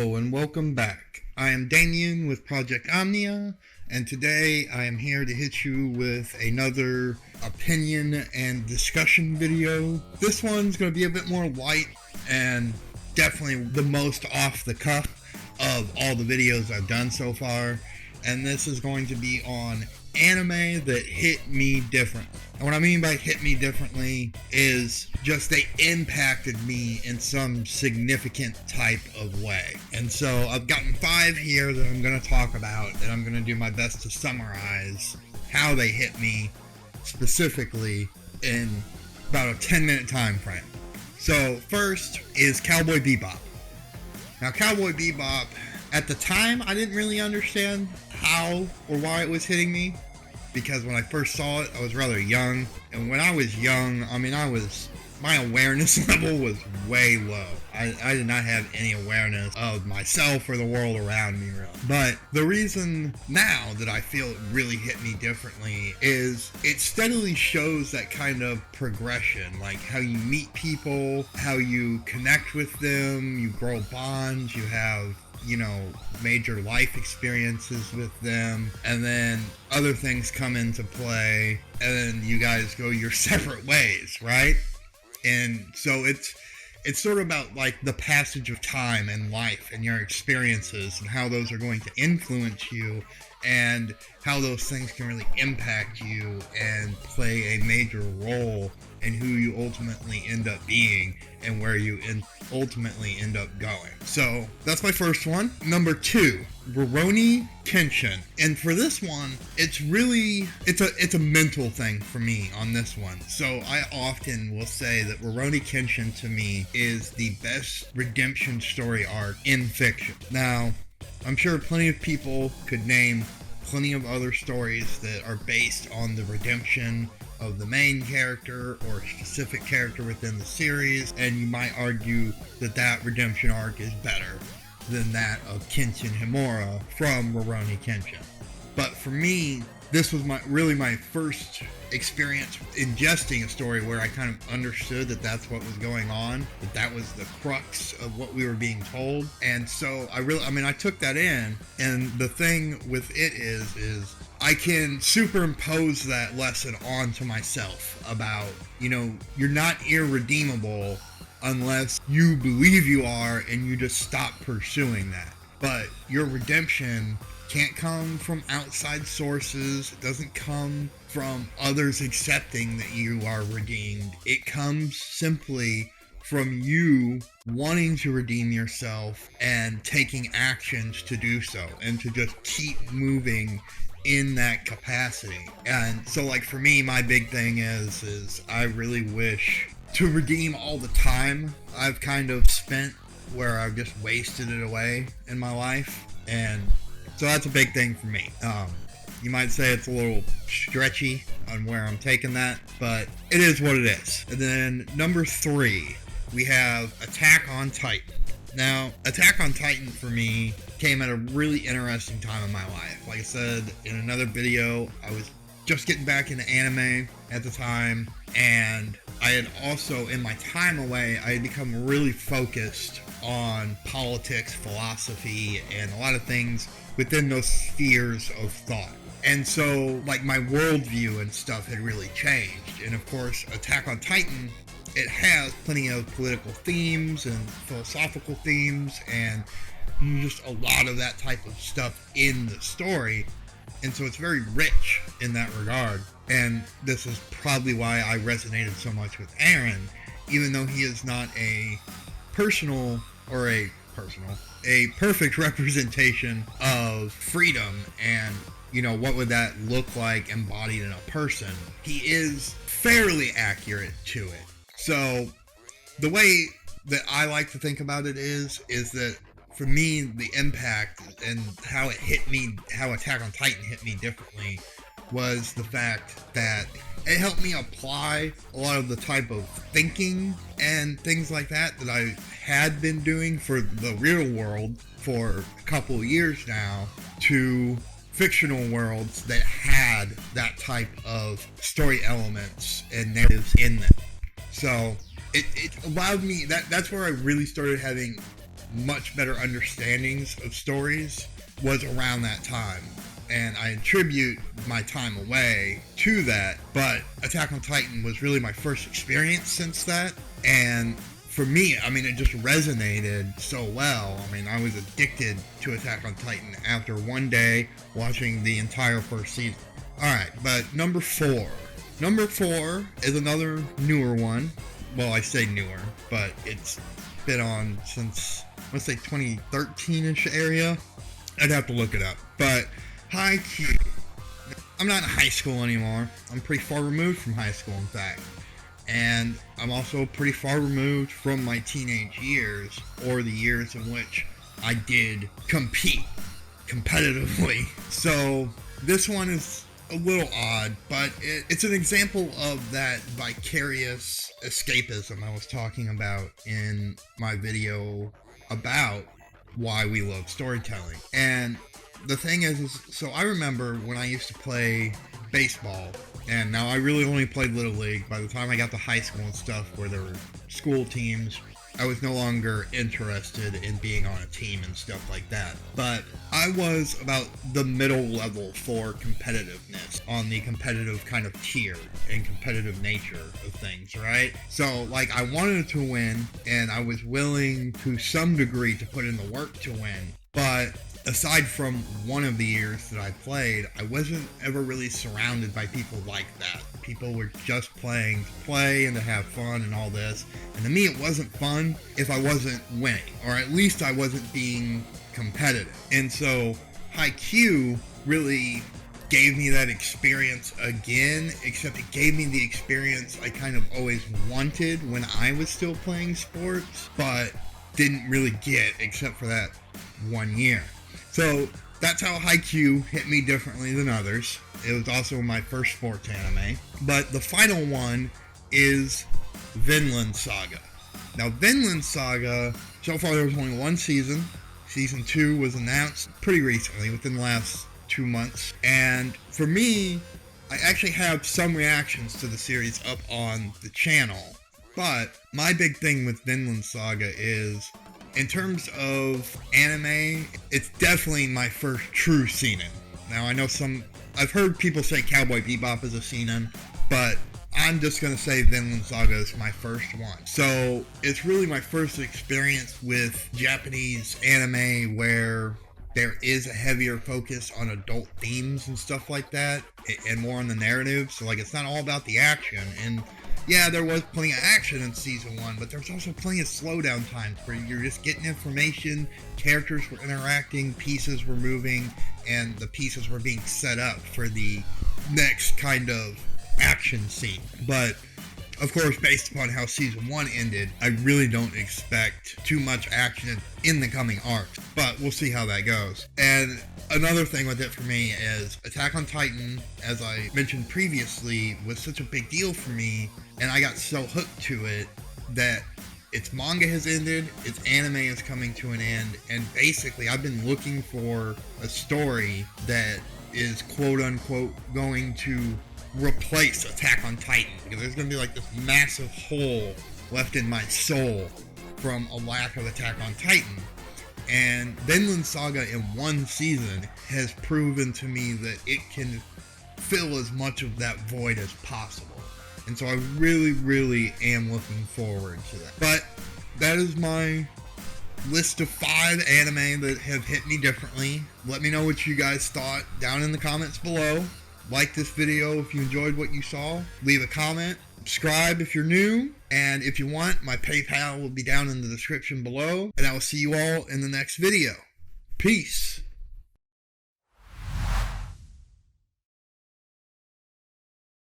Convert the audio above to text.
Hello and welcome back. I am Damien with Project Omnia, and today I am here to hit you with another opinion and discussion video. This one's going to be a bit more light and definitely the most off the cuff of all the videos I've done so far, and this is going to be on anime that hit me differently. And what I mean by hit me differently is just they impacted me in some significant type of way. And so I've gotten 5 here that I'm going to talk about, and I'm going to do my best to summarize how they hit me specifically in about a 10-minute time frame. So first is Cowboy Bebop. Now Cowboy Bebop, at the time I didn't really understand how or why it was hitting me, because when I first saw it I was rather young, and when I was young, my awareness level was way low. I did not have any awareness of myself or the world around me, really. But the reason now that I feel it really hit me differently is it steadily shows that kind of progression, like how you meet people, how you connect with them, you grow bonds, you have, major life experiences with them, and then other things come into play, and then you guys go your separate ways, right? And so it's sort of about like the passage of time and life and your experiences and how those are going to influence you and how those things can really impact you and play a major role in who you ultimately end up being and where you ultimately end up going. So that's my first one. Number 2, Rurouni Kenshin. And for this one, it's a mental thing for me on this one. So I often will say that Rurouni Kenshin to me is the best redemption story arc in fiction. Now, I'm sure plenty of people could name plenty of other stories that are based on the redemption of the main character or a specific character within the series, and you might argue that redemption arc is better than that of Kenshin Himura from Rurouni Kenshin. But for me, this was my first experience ingesting a story where I kind of understood that that's what was going on, that was the crux of what we were being told. And so I took that in, and the thing with it is I can superimpose that lesson onto myself about, you're not irredeemable unless you believe you are and you just stop pursuing that. But your redemption can't come from outside sources. It doesn't come from others accepting that you are redeemed. It comes simply from you wanting to redeem yourself and taking actions to do so, and to just keep moving in that capacity. And so, like, for me, my big thing is I really wish to redeem all the time I've kind of spent where I've just wasted it away in my life. And so that's a big thing for me. You might say it's a little stretchy on where I'm taking that, but it is what it is. And then number 3, we have Attack on Titan. Now, Attack on Titan for me came at a really interesting time in my life. Like I said in another video, I was just getting back into anime at the time, and I had also, in my time away, I had become really focused on politics, philosophy, and a lot of things within those spheres of thought. And so, like, my worldview and stuff had really changed. And of course, Attack on Titan, it has plenty of political themes and philosophical themes and just a lot of that type of stuff in the story. And so it's very rich in that regard. And this is probably why I resonated so much with Eren, even though he is not a perfect representation of freedom and, what would that look like embodied in a person. He is fairly accurate to it. So the way that I like to think about it is that for me, the impact and how it hit me, how Attack on Titan hit me differently, was the fact that it helped me apply a lot of the type of thinking and things like that I had been doing for the real world for a couple of years now to fictional worlds that had that type of story elements and narratives in them. So it allowed me, that's where I really started having much better understandings of stories was around that time. And I attribute my time away to that, but Attack on Titan was really my first experience since that. And for me, I mean, it just resonated so well. I mean, I was addicted to Attack on Titan after one day watching the entire first season. Alright, but number 4. Number 4 is another newer one. Well, I say newer, but it's been on since, let's say, 2013-ish area. I'd have to look it up. But Haikyuu. I'm not in high school anymore. I'm pretty far removed from high school, in fact. And I'm also pretty far removed from my teenage years, or the years in which I did compete competitively. So this one is a little odd, but it's an example of that vicarious escapism I was talking about in my video about why we love storytelling. And the thing is so I remember when I used to play baseball, and now I really only played Little League. By the time I got to high school and stuff where there were school teams, I was no longer interested in being on a team and stuff like that. But I was about the middle level for competitiveness on the competitive kind of tier and competitive nature of things, right? So, like, I wanted to win, and I was willing to some degree to put in the work to win. But aside from one of the years that I played, I wasn't ever really surrounded by people like that. People were just playing to play and to have fun and all this. And to me, it wasn't fun if I wasn't winning, or at least I wasn't being competitive. And so Haikyuu really gave me that experience again, except it gave me the experience I kind of always wanted when I was still playing sports, but didn't really get except for that one year. So that's how Haikyuu hit me differently than others. It was also my first sports anime. But the final one is Vinland Saga. Now, Vinland Saga, so far there was only one season. Season 2 was announced pretty recently, within the last 2 months. And for me, I actually have some reactions to the series up on the channel. But my big thing with Vinland Saga is, in terms of anime, it's definitely my first true seinen. Now, I know I've heard people say Cowboy Bebop is a seinen, but I'm just going to say Vinland Saga is my first one. So, it's really my first experience with Japanese anime where there is a heavier focus on adult themes and stuff like that, and more on the narrative. So, like, it's not all about the action. And yeah, there was plenty of action in season 1, but there's also plenty of slowdown times where you're just getting information, characters were interacting, pieces were moving, and the pieces were being set up for the next kind of action scene. But, of course, based upon how season 1 ended, I really don't expect too much action in the coming arcs, but we'll see how that goes. And another thing with it for me is Attack on Titan, as I mentioned previously, was such a big deal for me, and I got so hooked to it that its manga has ended, its anime is coming to an end, and basically I've been looking for a story that is quote-unquote going to replace Attack on Titan, because there's going to be like this massive hole left in my soul from a lack of Attack on Titan. And Vinland Saga in one season has proven to me that it can fill as much of that void as possible. And so I really, really am looking forward to that. But that is my list of 5 anime that have hit me differently. Let me know what you guys thought down in the comments below. Like this video if you enjoyed what you saw. Leave a comment. Subscribe if you're new. And if you want, my PayPal will be down in the description below. And I will see you all in the next video. Peace.